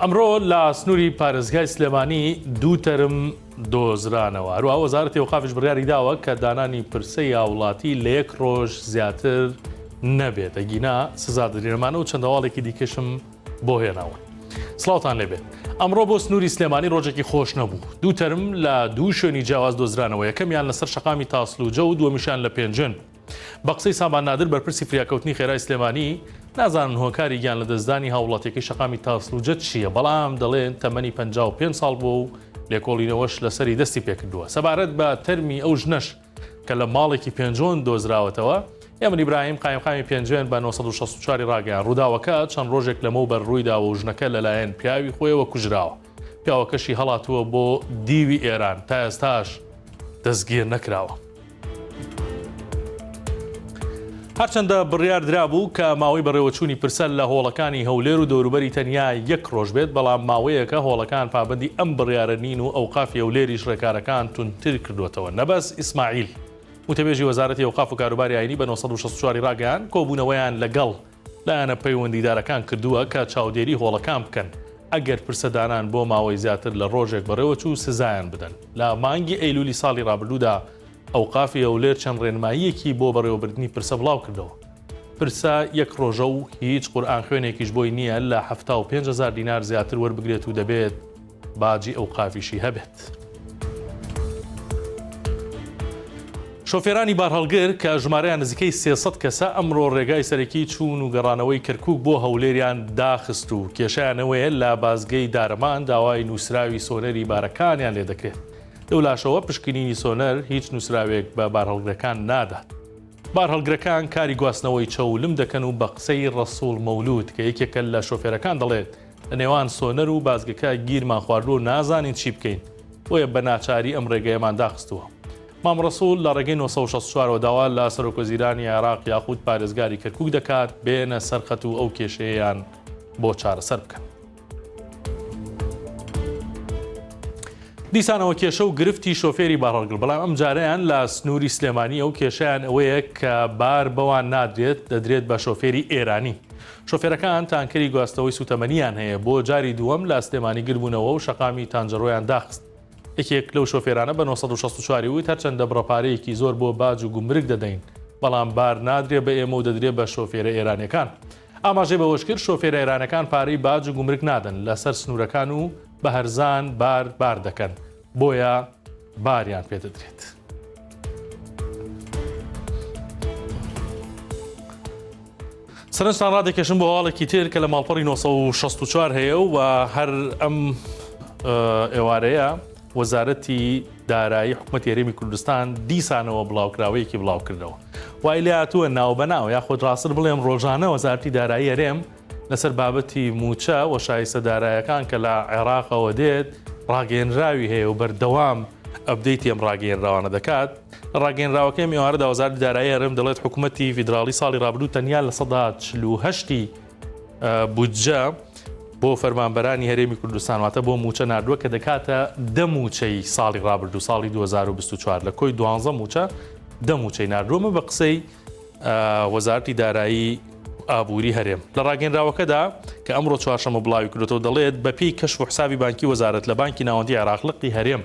ئەمڕۆ لە سنووری پارێزگای سلێمانی دوو تەرم دۆزرانەوە. هەروەها وەزارەتی ئەوقافش بڕیاری داوە کە دانانی پرسەی هاوڵاتی لە 1 ڕۆژ زیاتر نەبێت. ئەگینا سزا دەرێنەمانە و چەندەواڵێکی دیکەشم بۆ هێناوە. سڵاوتان لێبێت. ئەمڕۆ بۆ سنووری سلێمانی ڕۆژێکی خۆش نەبوو. دوو تەرم لە دوو شوێنی جیاواز دۆزرانەوە، یەکەمیان لەسەر شەقامی تاسلوجە و دووەمیشان لە پێنجن. بە قسەی سامان نادر بەرپرسی فریاکەوتنی خێرای سلێمانی نازانن هۆکاری گیان لە دەستدانی هاوڵاتیەکەی شەقامی تاسلوجە چییە، بەڵام دەڵێن تەمەنی 55 ساڵ بووە و لێکۆڵینەوەش لەسەری دەستی پێکردووە. سەبارەت بە تەرمی ئەو ژنەش کە لە ماڵێکی پێنجۆن دۆزراوەتەوە، ئێمن ئیبراهیم قایمقامی پێنجێن بە 1964 ڕاگەیان ڕووداوەکە چەند ڕۆژێک لەمەوبەر ڕوویداوە و ژنەکە لەلایەن پیاوی خۆیەوە کوژراوە. پیاوەکەشی هەڵاتووە بۆ دیوی ئێران، تا ئێستاش دەستگیر نەکراوە. هەرچەندە بڕیار درابوو کە ماوەی بەڕێوەچوونی پرسەل لە هۆڵەکانی هەولێر و دەوروبەری تەنیا 1 ڕۆژ بێت، بەڵام ماوەیەکە هۆڵەکان پابەندی ئەم بڕیارە نین و ئەوقافی هەولێریش ڕێکارەکان تونتر کردوێتەوە. نەبەس ئیسماعیل وتەبێژی وەزارەتی ئەوقاف و کاروباری ئاینی بە 1964 ڕاگەیان کۆبوونەوەیان لەگەڵ لایەنە پەیوەندیدارەکان کردووە کە چاودێری هۆڵەکان بکەن ئەگەر پرسەدانان بۆ ماوەی زیاتر لە ڕۆژێک بەڕێوەچوو سزایان بدەن. لە مانگی ئەیلولی ساڵی ڕابردوودا ئەوقافی هەولێر چەند ڕێنماییەکی بۆ بەڕێوەبردننی پرسە بڵاو کردەوە. پرسە 1 ڕۆژە و هیچ قورئان خوێنێکیش بۆی نییە لە 75,000 دینار زیاتر وەربگرێت و دەبێت باجی ئەوقافیشی هەبێت. شۆفێرانی بارهەڵگر کە ژمارەیان نزیکەی 300 کەسە ئەمڕۆ ڕێگای سەرەکی چوون و گەڕانەوەی کەرکووک بۆ هەولێریان داخست و کێشیانەوەیە لە بازگەی دارەمان داوای نووسراوی سۆنەری بارەکانیان لێ دەکرێت. لەولاشەوە پشکنینی سۆنەر هیچ نووسراوێک بە بارهەڵگرەکان نادات. بارهەڵگرەکان کاری گواستنەوەی چەولم دەکەن و بە قسەی ڕەسوڵ مەولود کە یەکێکە لە شۆفێرەکان دەڵێت لە نێوان سۆنەر و بازگەکە گیرمان خواردو و نازانین چی بکەین، بۆیە بە ناچاری ئەم ڕێگەیەمان داخستووە. مام ڕەسوڵ لە ڕێگەی 1964 داوا لە سەرۆکوەزیرانی عێراق یاخود پارێزگاری کەرکووک دەکات بێنە سەرخەت و ئەو کێشەیەیان بۆ چارەسەر بکەن. دیسانەوە کێشە و گرفتی شۆفێری بارهەڵگر، بەڵام ئەم جارەیان لە سنووری سلێمانی ئەو کێشیان ئەوەیە کە بار بەوان نادرێت، دەدرێت بە شۆفێری ئێرانی. شۆفێرەکان تانکەری گواستەوەی سوتەمەنیان هەیە بۆ جاری دووەم لە سلێمانی گربوونەوە و شەقامی تانجەڕۆیان داخست. یەکێک لەو شۆفێرانە بە 1964 وت هەرچەندە بڕەپارەیەکی زۆر بۆ باج و گومرگ دەدەین، بەڵام بار نادرێت بە ئێمە و دەدرێت بە شۆفێرە ئێرانیەکان. ئاماژەی بەوەش کرد شۆفێرە ئێرانەکان پارەی باج و گومرگ نادەن، لەسەر سنوورەکان و بە هەرزان بار دەکەن، بۆیە باریان پێدەدرێت. سەرنجتان ڕادێکێشم بۆ هەواڵێکی تر کە لە ماڵپەڕی 1964 هەیە و هەر ئەم ئێوارەیە وەزارەتی دارایی حکوومەتی هەرێمی کوردستان دیسانەوە بڵاوکراوەیەکی بڵاو کردەوە. وای لێ هاتووە ناوبەناو یاخود ڕاستتر بڵێم ڕۆژانە وەزارەتی دارایی هەرێم لەسەر بابەتی موچە و شایستە دارایەکان کە لە عێراقەوە دێت ڕاگەیەنراوی هەیە و بەردەوام ئەپدەیتی ئەم ڕاگەیەنراوانە دەکات. لە ڕاگەیەنراوەکەی میوارەدا وەزارەتی دارایی هەرێم دەڵێت حکوومەتی فیدراڵی ساڵی ڕابردوو تەنیا لە 48 بودجە بۆ فەرمانبەرانی هەرێمی کوردستان واتە بۆ موچە نردووە کە دەکاتە 10 موچەی ساڵی ڕابردوو ساڵی 2024 لە کۆی 12 موچە 10 موچەی نردووەمە بە قسەی وەزارەتی دارایی ئابووری هەرێم. لە ڕاگەیەنراوەکەدا کە ئەمڕۆ چوارشەمە بڵاوی کردێتەوە دەڵێت بەپێی کەشف و حسابی بانکی وەزارەت لە بانکی ناوەندی عێراق لقی هەرێم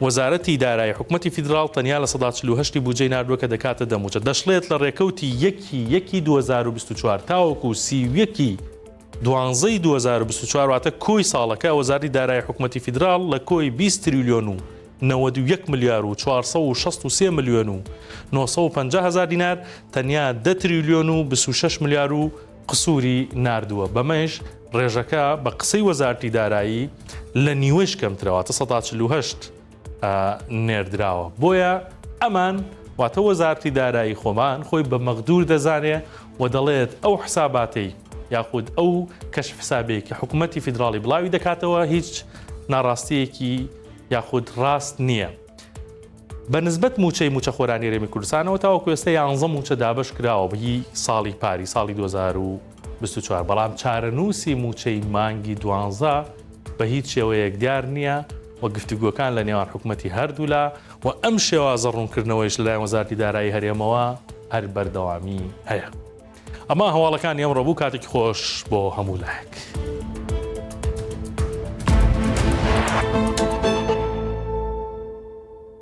وەزارەتی دارایی حکوومەتی فیدراڵ تەنیا لە 48 بودجەی نردووە کە دەکاتە 10 موچە دەشڵێت لە ڕێکەوتی 1 2024 تاوەکو 31 12 2024 واتە کۆی ساڵەکە وەزارەتی دارایی حکوومەتی فیدراڵ لە کۆی 20 تریلیۆن و 91 ملیار و 463 ملیۆن و 950 هزار دینار تەنیا 10 تریلیۆن و 26 ملیار و قسووری نردووە. بەمەش ڕێژەکە بە قسەی وەزارەتی دارایی لە نیوەش کەمترەوەتە 148 نێردراوە. بۆیە ئەمان واتە وەزارەتی دارایی خۆمان خۆی بە مەغدور دەزانێ و دەڵێت ئەو حساباتەی یاخود ئەو کەشف حسابێکی حکوومەتی فیدراڵی بڵاوی دەکاتەوە هیچ ناڕاستیەکی یاخود ڕاست نییە. بە نسبەت موچە خۆرانی هەرێمی کوردستانەوە تاوەکو ئێستا 11 موچە دابش کراوە بەهی ساڵی پاری ساڵی 2024، بەڵام چارەنووسی موچەی مانگی 12 بە هیچ شێوەیەک دیار نییە و گفتوگۆکان لە نێوان حکوومەتی هەردوولا و ئەم شێوازە ڕوونکردنەوەیش لەلایەن وەزارەتی دارایی هەرێمەوە هەر بەردەوامی هەیە. ئەمە هەواڵەکانی ئەمڕۆ بوو، کاتێکی خۆش بۆ هەموو لایەک.